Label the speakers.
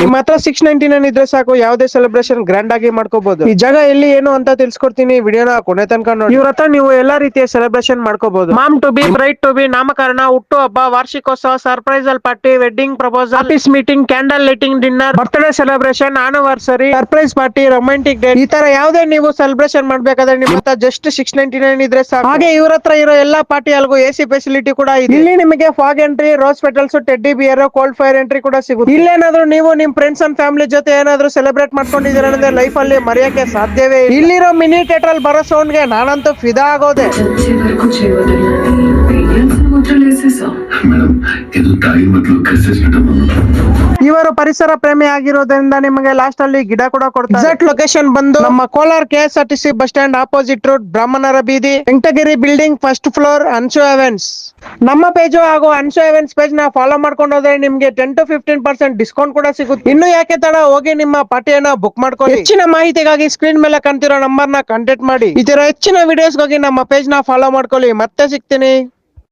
Speaker 1: ನಿಮ್ಮ ಹತ್ರ 699 ಇದ್ರೆ ಸಾಕು, ಯಾವುದೇ ಸೆಲೆಬ್ರೇಷನ್ ಗ್ರ್ಯಾಂಡ್ ಆಗಿ ಮಾಡ್ಕೋಬಹುದು. ಈ ಜಾಗ ಎಲ್ಲಿ ಏನು ಅಂತ ತಿಳ್ಸ್ಕೊಡ್ತೀನಿ, ವಿಡಿಯೋನ ಕೊನೆ ತನಕ ನೋಡಿ. ಇವ್ರ ಹತ್ರ ನೀವು ಎಲ್ಲಾ ರೀತಿಯ ಸೆಲೆಬ್ರೇಷನ್ ಮಾಡ್ಕೋಬಹುದು. Mom to be, bride to be, ನಾಮಕರಣ, ಹುಟ್ಟು ಹಬ್ಬ, ವಾರ್ಷಿಕೋತ್ಸವ, ಸರ್ಪ್ರೈಸಲ್ party, wedding proposal, office meeting, candle lighting, dinner, birthday celebration, anniversary, surprise party, romantic day, ಈ ತರ ಯಾವುದೇ ನೀವು ಸೆಲೆಬ್ರೇಷನ್ ಮಾಡ್ಬೇಕಾದ್ರೆ ನಿಮ್ಮ ಹತ್ರ ಜಸ್ಟ್ 699 ಇದ್ರೆ ಸಾಕು. ಹಾಗೆ ಇವ್ರ ಹತ್ರ ಇರೋ ಎಲ್ಲಾ ಪಾರ್ಟಿ ಅಲ್ಗೂ ಎಸಿ ಫೆಸಿಲಿಟಿ ಕೂಡ ಇದೆ. ಇಲ್ಲಿ ನಿಮಗೆ fog entry, rose petals, teddy beer, cold fire entry ಕೂಡ ಸಿಗುತ್ತೆ. ಇಲ್ಲೇನಾದ್ರೂ ನೀವು ನಿಮ್ ಫ್ರೆಂಡ್ಸ್ ಅಂಡ್ ಫ್ಯಾಮಿಲಿ ಜೊತೆ ಏನಾದ್ರೂ ಸೆಲೆಬ್ರೇಟ್ ಮಾಡ್ಕೊಂಡಿದ್ದೀರಾ ಅಂದ್ರೆ ಲೈಫ್ ಅಲ್ಲಿ ಮರೆಯಕ್ಕೆ ಸಾಧ್ಯವೇ ಇಲ್ಲ. ಇಲ್ಲಿರೋ ಮಿನಿ ಥಿಯೇಟರ್ ಅಲ್ಲಿ ಬರೋ ಸೌಂಡ್ ಗೆ ನಾನಂತೂ ಫಿದಾ ಆಗೋದೆ. ಇವರು ಪರಿಸರ ಪ್ರೇಮಿ ಆಗಿರೋದ್ರಿಂದ ನಿಮಗೆ ಲಾಸ್ಟ್ ಅಲ್ಲಿ ಗಿಡ ಕೂಡ ಕೊಡ್ತಾರೆ. ಎಕ್ಸಾಕ್ಟ್ ಲೊಕೇಶನ್ ಬಂದು ನಮ್ಮ Kolar KSRTC bus stand opposite road, ಬ್ರಾಹ್ಮಣರ ಬೀದಿ, ವೆಂಕಟಗಿರಿ ಬಿಲ್ಡಿಂಗ್, ಫಸ್ಟ್ ಫ್ಲೋರ್, ಅನ್ಸು ಎವೆಂಟ್ಸ್. ನಮ್ಮ ಪೇಜ್ ಹಾಗೂ ಅನ್ಸು ಎವೆಂಟ್ಸ್ ಪೇಜ್ ನ ಫಾಲೋ ಮಾಡ್ಕೊಂಡು ಹೋದ್ರೆ ನಿಮ್ಗೆ 10 to 15% ಡಿಸ್ಕೌಂಟ್ ಕೂಡ ಸಿಗುತ್ತೆ. ಇನ್ನು ಯಾಕೆ ತಡ, ಹೋಗಿ ನಿಮ್ಮ ಪಾರ್ಟಿಯನ್ನ ಬುಕ್ ಮಾಡ್ಕೊಳ್ಳಿ. ಹೆಚ್ಚಿನ ಮಾಹಿತಿಗಾಗಿ ಸ್ಕ್ರೀನ್ ಮೇಲೆ ಕಾಣ್ತಿರೋ ನಂಬರ್ ನ ಕಾಂಟ್ಯಾಕ್ಟ್ ಮಾಡಿ. ಈ ತರ ಹೆಚ್ಚಿನ ವಿಡಿಯೋಸ್ ಗಾಗಿ ನಮ್ಮ ಪೇಜ್ ನ ಫಾಲೋ ಮಾಡ್ಕೊಳ್ಳಿ. ಮತ್ತೆ ಸಿಗ್ತೀನಿ.